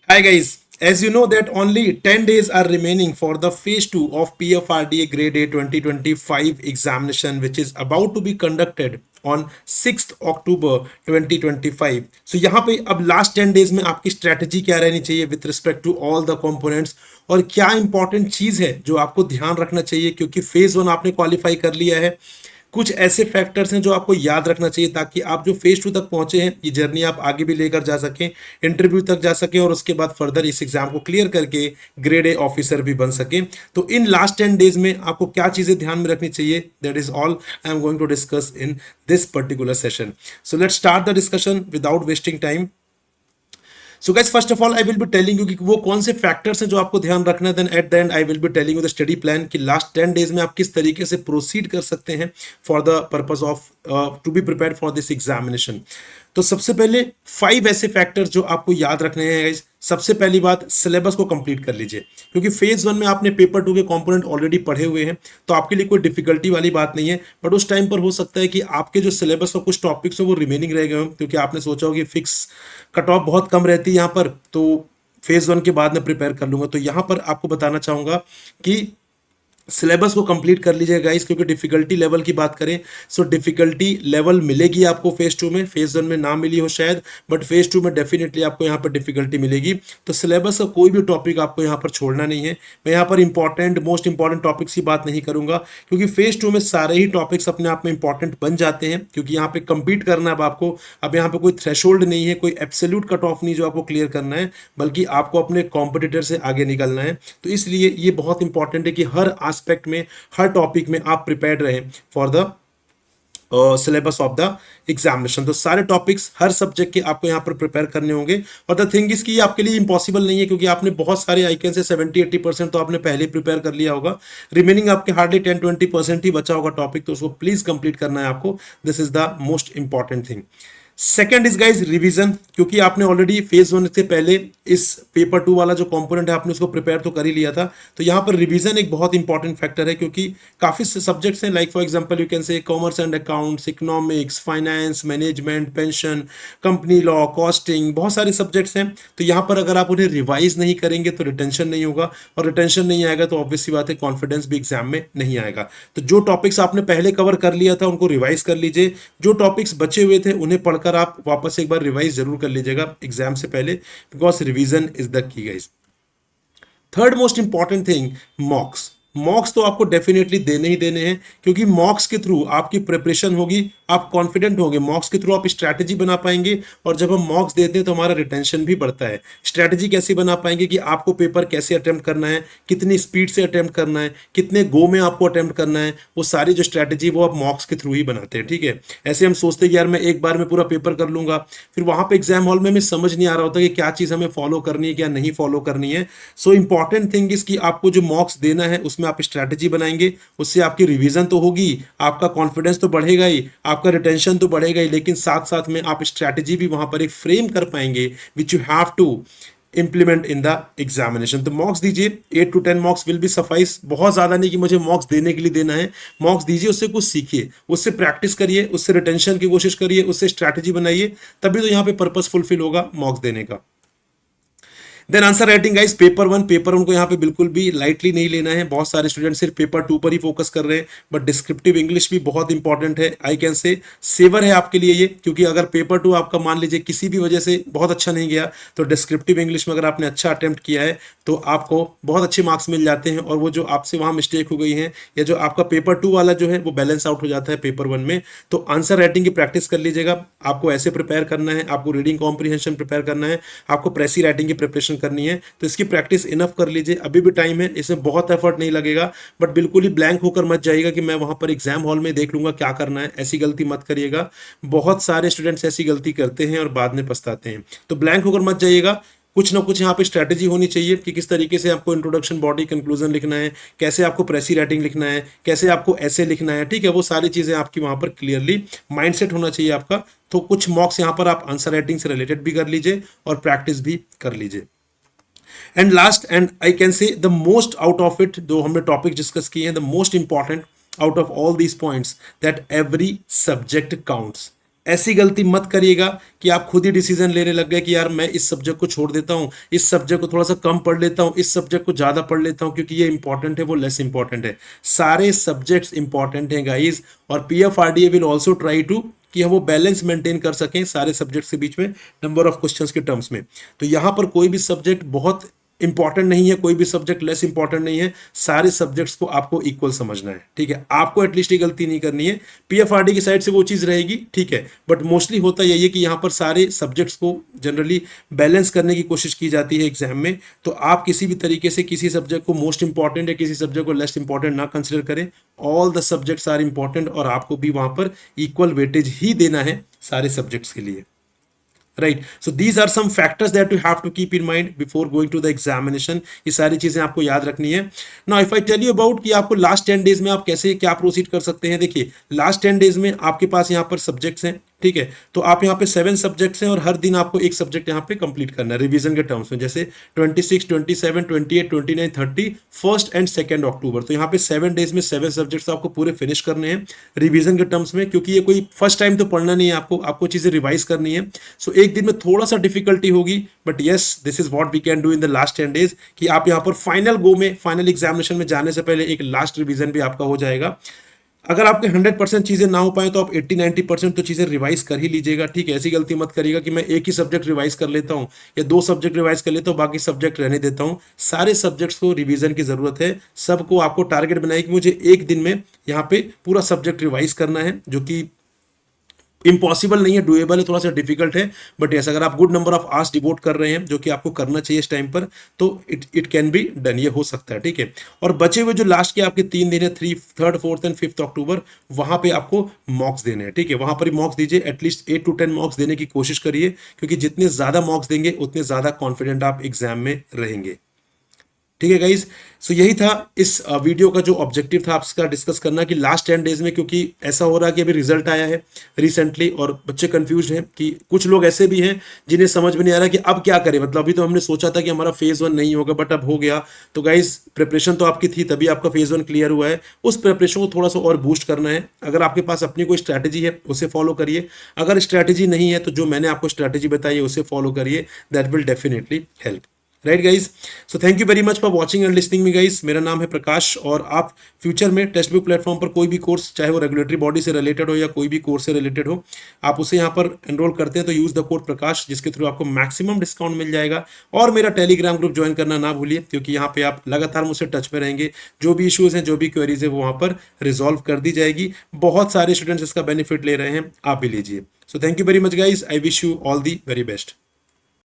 Hi guys, as you know that only 10 days are remaining for the phase 2 of PFRDA grade A 2025 examination which is about to be conducted on 6th October 2025. So यहाँ पे अब last 10 days में आपकी strategy क्या रहनी चाहिए with respect to all the components और क्या इंपॉर्टेंट चीज है जो आपको ध्यान रखना चाहिए क्योंकि फेज 1 आपने क्वालिफाई कर लिया है। कुछ ऐसे फैक्टर्स हैं जो आपको याद रखना चाहिए ताकि आप जो फेज 2 तक पहुंचे हैं ये जर्नी आप आगे भी लेकर जा सकें, इंटरव्यू तक जा सकें और उसके बाद फर्दर इस एग्जाम को क्लियर करके ग्रेड ए ऑफिसर भी बन सकें। तो इन लास्ट 10 डेज में आपको क्या चीजें ध्यान में रखनी चाहिए, that is all I am going to discuss in this particular session. So let's start the discussion without wasting time. So guys first of all I will be telling you कि वो कौन से फैक्टर्स हैं जो आपको ध्यान रखना है। Then at the end I will be telling you the study plan कि लास्ट 10 डेज में आप किस तरीके से प्रोसीड कर सकते हैं for the purpose of to be prepare for this examination. तो सबसे पहले 5 ऐसे फैक्टर्स जो आपको याद रखने हैं गाइस। सबसे पहली बात, सिलेबस को कंप्लीट कर लीजिए क्योंकि फेज 1 में आपने पेपर 2 के कंपोनेंट ऑलरेडी पढ़े हुए हैं तो आपके लिए कोई डिफिकल्टी वाली बात नहीं है। बट उस टाइम पर हो सकता है कि आपके जो सिलेबस का कुछ टॉपिक्स हो वो रिमेनिंग रह गए हो क्योंकि आपने सोचा हो कि फिक्स कट ऑफ बहुत कम रहती है यहाँ पर, तो फेज 1 के बाद मैं प्रिपेयर कर लूंगा। तो यहाँ पर आपको बताना चाहूंगा कि सिलेबस को कंप्लीट कर लीजिएगा गाइस क्योंकि डिफिकल्टी लेवल की बात करें सो डिफिकल्टी लेवल मिलेगी आपको फेज 2 में, फेज 1 में ना मिली हो शायद बट फेज 2 में डेफिनेटली आपको यहाँ पर डिफिकल्टी मिलेगी। तो सिलेबस का कोई भी टॉपिक आपको यहाँ पर छोड़ना नहीं है। मैं यहाँ पर इंपॉर्टेंट मोस्ट इंपॉर्टेंट टॉपिक्स की बात नहीं करूंगा क्योंकि फेज 2 में सारे ही टॉपिक्स अपने आप में इंपॉर्टेंट बन जाते हैं क्योंकि यहाँ पे compete करना है अब आपको। अब यहाँ पे कोई थ्रेशोल्ड नहीं है, कोई एब्सोल्यूट कट ऑफ नहीं जो आपको क्लियर करना है, बल्कि आपको अपने कॉम्पिटिटर से आगे निकलना है। तो इसलिए ये बहुत इंपॉर्टेंट है कि हर एस्पेक्ट में, हर टॉपिक में आप प्रिपेयर्ड रहें for the syllabus of the examination. तो सारे टॉपिक्स हर सब्जेक्ट के आपको यहाँ पर प्रिपेयर करने होंगे। और द थिंग इज कि ये आपके लिए इंपॉसिबल नहीं है क्योंकि आपने बहुत सारे आइकन से 70-80% तो आपने पहले प्रिपेयर कर लिया होगा। रिमेनिंग आपके हार्डली 10-20% ही बचा होगा टॉपिक, तो उसको प्लीज कंप्लीट करना है आपको। This is the most important thing. Second is guys revision, क्योंकि आपने ऑलरेडी फेज 1 से पहले इस पेपर 2 वाला जो कंपोनेंट है आपने उसको प्रिपेयर तो कर ही लिया था। तो यहाँ पर रिवीजन एक बहुत इंपॉर्टेंट फैक्टर है क्योंकि काफी सब्जेक्ट्स हैं, like for example you can say commerce and accounts, economics, finance, management, pension, company law, costing, बहुत सारे सब्जेक्ट्स हैं। तो यहाँ पर अगर आप उन्हें रिवाइज नहीं करेंगे तो रिटेंशन नहीं होगा और रिटेंशन नहीं आएगा तो ऑब्वियस सी बात है कॉन्फिडेंस भी एग्जाम में नहीं आएगा। तो जो टॉपिक्स आपने पहले कवर कर लिया था उनको रिवाइज कर लीजिए, जो टॉपिक्स बचे हुए थे उन्हें पढ़कर आप वापस एक बार रिवाइज जरूर कर लीजिएगा एग्जाम से पहले, because revision is the key guys. Third most important thing, मॉक्स। मॉक्स तो आपको डेफिनेटली देने ही देने हैं क्योंकि मॉक्स के थ्रू आपकी प्रिपरेशन होगी, आप कॉन्फिडेंट होंगे, मॉक्स के थ्रू आप स्ट्रैटेजी बना पाएंगे। और जब हम मॉक्स देते हैं तो हमारा रिटेंशन भी बढ़ता है। स्ट्रैटेजी कैसे बना पाएंगे कि आपको पेपर कैसे अटेम्प्ट करना है, कितनी स्पीड से अटेम्प्ट करना है, कितने गो में आपको अटेम्प्ट करना है, वो सारी जो स्ट्रैटेजी वो आप मॉक्स के थ्रू ही बनाते हैं। ठीक है, ऐसे हम सोचते हैं कि यार मैं एक बार में पूरा पेपर कर लूंगा, फिर वहां पे एग्जाम हॉल में हमें समझ नहीं आ रहा होता कि क्या चीज हमें फॉलो करनी है क्या नहीं फॉलो करनी है। सो इंपॉर्टेंट थिंग इज कि आपको जो मॉक्स देना है उसमें आप स्ट्रैटेजी बनाएंगे, उससे आपकी रिवीजन तो होगी, आपका कॉन्फिडेंस तो बढ़ेगा ही, आपका रिटेंशन तो बढ़ेगा ही, लेकिन साथ साथ में आप स्ट्रैटेजी भी वहां पर एक फ्रेम कर पाएंगे which you have to implement in the examination. तो मॉक्स दीजिए, 8 to 10 mocks will be suffice. बहुत ज्यादा नहीं कि मुझे मॉक्स देने के लिए देना है, मॉक्स दीजिए, उससे कुछ सीखिए, उससे प्रैक्टिस करिए, उससे रिटेंशन की कोशिश करिए, उससे स्ट्रैटेजी बनाइए, तभी तो यहाँ पे पर्पस फुलफिल होगा मॉक्स देने का। Then answer writing guys, paper one को यहाँ पे बिल्कुल भी लाइटली नहीं लेना है। बहुत सारे स्टूडेंट सिर्फ पेपर 2 पर ही फोकस कर रहे हैं, बट डिस्क्रिप्टिव इंग्लिश भी बहुत इंपॉर्टेंट है। आई कैन से सेवर है आपके लिए ये, क्योंकि अगर पेपर 2 आपका मान लीजिए किसी भी वजह से बहुत अच्छा नहीं गया तो डिस्क्रिप्टिव इंग्लिश में अगर आपने अच्छा अटेम्प्ट किया है तो आपको बहुत अच्छे मार्क्स मिल जाते हैं और वो जो आपसे वहां मिस्टेक हो गई है या जो आपका पेपर 2 वाला जो है वो बैलेंस आउट हो जाता है पेपर 1 में। तो आंसर राइटिंग की प्रैक्टिस कर लीजिएगा, आपको ऐसे प्रिपेयर करना है, आपको रीडिंग कॉम्प्रिहेंशन प्रिपेयर करना है, आपको प्रेसी राइटिंग की प्रिपरेशन करनी है। तो इसकी प्रैक्टिस इनफ कर लीजिए, अभी भी टाइम है, इसमें बहुत एफर्ट नहीं लगेगा। बट बिल्कुल ही ब्लैंक होकर मत जाइएगा कि मैं वहां पर एग्जाम हॉल में देख लूंगा क्या करना है, ऐसी गलती मत करिएगा। बहुत सारे स्टूडेंट्स ऐसी गलती करते हैं और बाद में पछताते हैं। तो ब्लैंक होकर मत जाइएगा, कुछ ना कुछ यहाँ पे स्ट्रैटेजी होनी चाहिए कि किस तरीके से आपको इंट्रोडक्शन, बॉडी, कंक्लूजन लिखना है, कैसे आपको प्रेसी राइटिंग लिखना है, कैसे आपको ऐसे लिखना है। ठीक है, वो सारी चीजें आपकी वहां पर क्लियरली माइंडसेट होना चाहिए आपका। तो कुछ मॉक्स यहाँ पर आप आंसर राइटिंग से रिलेटेड भी कर लीजिए और प्रैक्टिस भी कर लीजिए। And last and I can say the most out of it, जो हमने टॉपिक डिस्कस किए हैं, the most important out of all these points, that every subject counts. ऐसी गलती मत करिएगा कि आप खुद ही डिसीजन लेने लग गए कि यार मैं इस सब्जेक्ट को छोड़ देता हूँ, इस सब्जेक्ट को थोड़ा सा कम पढ़ लेता हूँ, इस सब्जेक्ट को ज़्यादा पढ़ लेता हूँ क्योंकि ये इंपॉर्टेंट है वो लेस इंपॉर्टेंट है। सारे सब्जेक्ट्स इंपॉर्टेंट हैं गाइज, और PFRDA will also try to कि हम वो बैलेंस मेंटेन कर सकें सारे सब्जेक्ट्स के बीच में नंबर ऑफ क्वेश्चंस के टर्म्स में। तो यहाँ पर कोई भी सब्जेक्ट बहुत इंपॉर्टेंट नहीं है, कोई भी सब्जेक्ट लेस इंपॉर्टेंट नहीं है, सारे सब्जेक्ट्स को आपको इक्वल समझना है, ठीक है। आपको एटलीस्ट ये गलती नहीं करनी है। पीएफआरडी की साइड से वो चीज़ रहेगी, ठीक है, बट मोस्टली होता यही है कि यहाँ पर सारे सब्जेक्ट्स को जनरली बैलेंस करने की कोशिश की जाती है एग्जाम में। तो आप किसी भी तरीके से किसी सब्जेक्ट को मोस्ट इंपॉर्टेंट या किसी सब्जेक्ट को लेस इंपॉर्टेंट ना कंसिडर करें। All the subjects are important और आपको भी वहाँ पर इक्वल वेटेज ही देना है सारे सब्जेक्ट्स के लिए, right. So these are some factors that you have to keep in mind before going to the examination. ये सारी चीजें आपको याद रखनी है। Now if I tell you about कि आपको लास्ट 10 डेज में आप कैसे क्या प्रोसीड कर सकते हैं। देखिए लास्ट 10 डेज में आपके पास यहाँ पर सब्जेक्ट्स हैं, ठीक है, तो आप यहाँ पे 7 सब्जेक्ट्स हैं और हर दिन आपको एक सब्जेक्ट यहाँ पे कंप्लीट करना है रिवीजन के टर्म्स में, जैसे 26, 27, 28, 29, 30, 1 एंड 2 अक्टूबर। तो यहाँ पे 7 डेज में 7 सब्जेक्ट्स आपको पूरे फिनिश करने हैं रिवीजन के टर्म्स में, क्योंकि ये कोई फर्स्ट टाइम तो पढ़ना नहीं है, आपको चीजें रिवाइज करनी है। सो एक दिन में थोड़ा सा डिफिकल्टी होगी, but yes this is what we can do in the last 10 days कि आप यहाँ पर फाइनल गो में फाइनल एग्जामिनेशन में जाने से पहले एक लास्ट रिवीजन भी आपका हो जाएगा। अगर आपके 100% चीज़ें ना हो पाए तो आप 80-90% तो चीज़ें रिवाइज कर ही लीजिएगा, ठीक है। ऐसी गलती मत करिएगा कि मैं एक ही सब्जेक्ट रिवाइज कर लेता हूँ या 2 सब्जेक्ट रिवाइज कर लेता हूँ बाकी सब्जेक्ट रहने देता हूँ। सारे सब्जेक्ट्स को रिवीजन की ज़रूरत है। सबको आपको टारगेट बनाए कि मुझे एक दिन में यहाँ पे पूरा सब्जेक्ट रिवाइज करना है, जो कि इम्पॉसिबल नहीं है, डुएबल है, थोड़ा सा डिफिकल्ट है, बट यस अगर आप good number of hours devote कर रहे हैं जो कि आपको करना चाहिए इस टाइम पर, तो इट कैन बी डन, ये हो सकता है, ठीक है। और बचे हुए जो लास्ट के आपके 3 दिन है 3rd 4th एंड 5th अक्टूबर, वहां पे आपको मॉक्स देने हैं, ठीक है। वहां पर ही मॉक्स दीजिए, एटलीस्ट 8 to 10 मॉक्स देने की कोशिश करिए, क्योंकि जितने ज्यादा मॉक्स देंगे उतने ज्यादा कॉन्फिडेंट आप एग्जाम में रहेंगे, ठीक है गाइज। सो यही था इस वीडियो का जो ऑब्जेक्टिव था आपका डिस्कस करना कि लास्ट 10 डेज में, क्योंकि ऐसा हो रहा है कि अभी रिजल्ट आया है रिसेंटली और बच्चे कंफ्यूज हैं कि कुछ लोग ऐसे भी हैं जिन्हें समझ में नहीं आ रहा कि अब क्या करें। मतलब अभी तो हमने सोचा था कि हमारा फेज 1 नहीं होगा, बट अब हो गया। तो गाइज प्रिपरेशन तो आपकी थी तभी आपका फेज 1 क्लियर हुआ है, उस प्रिपरेशन को थोड़ा सा और बूस्ट करना है। अगर आपके पास अपनी कोई स्ट्रैटेजी है उसे फॉलो करिए, अगर स्ट्रैटेजी नहीं है तो जो मैंने आपको स्ट्रैटेजी बताई है उसे फॉलो करिए, that will definitely help, right guys. So thank you very much for watching and listening me guys. मेरा नाम है प्रकाश, और आप फ्यूचर में टेक्स्ट बुक प्लेटफॉर्म पर कोई भी कोर्स, चाहे वो रेगुलेटरी बॉडी से रिलेटेड हो या कोई भी कोर्स से रिलेटेड हो, आप उसे यहाँ पर एनरोल करते हैं तो यूज द कोड प्रकाश, जिसके थ्रू आपको मैक्सिमम डिस्काउंट मिल जाएगा। और मेरा टेलीग्राम ग्रुप ज्वाइन करना ना भूलिए, क्योंकि यहाँ पे आप लगातार मुझसे टच में रहेंगे, जो भी इश्यूज हैं जो भी क्वेरीज है वो वहाँ पर रिजॉल्व कर दी जाएगी। बहुत सारे स्टूडेंट्स इसका बेनिफिट ले रहे हैं, आप भी लीजिए। So thank you very much guys, I wish you all the very best.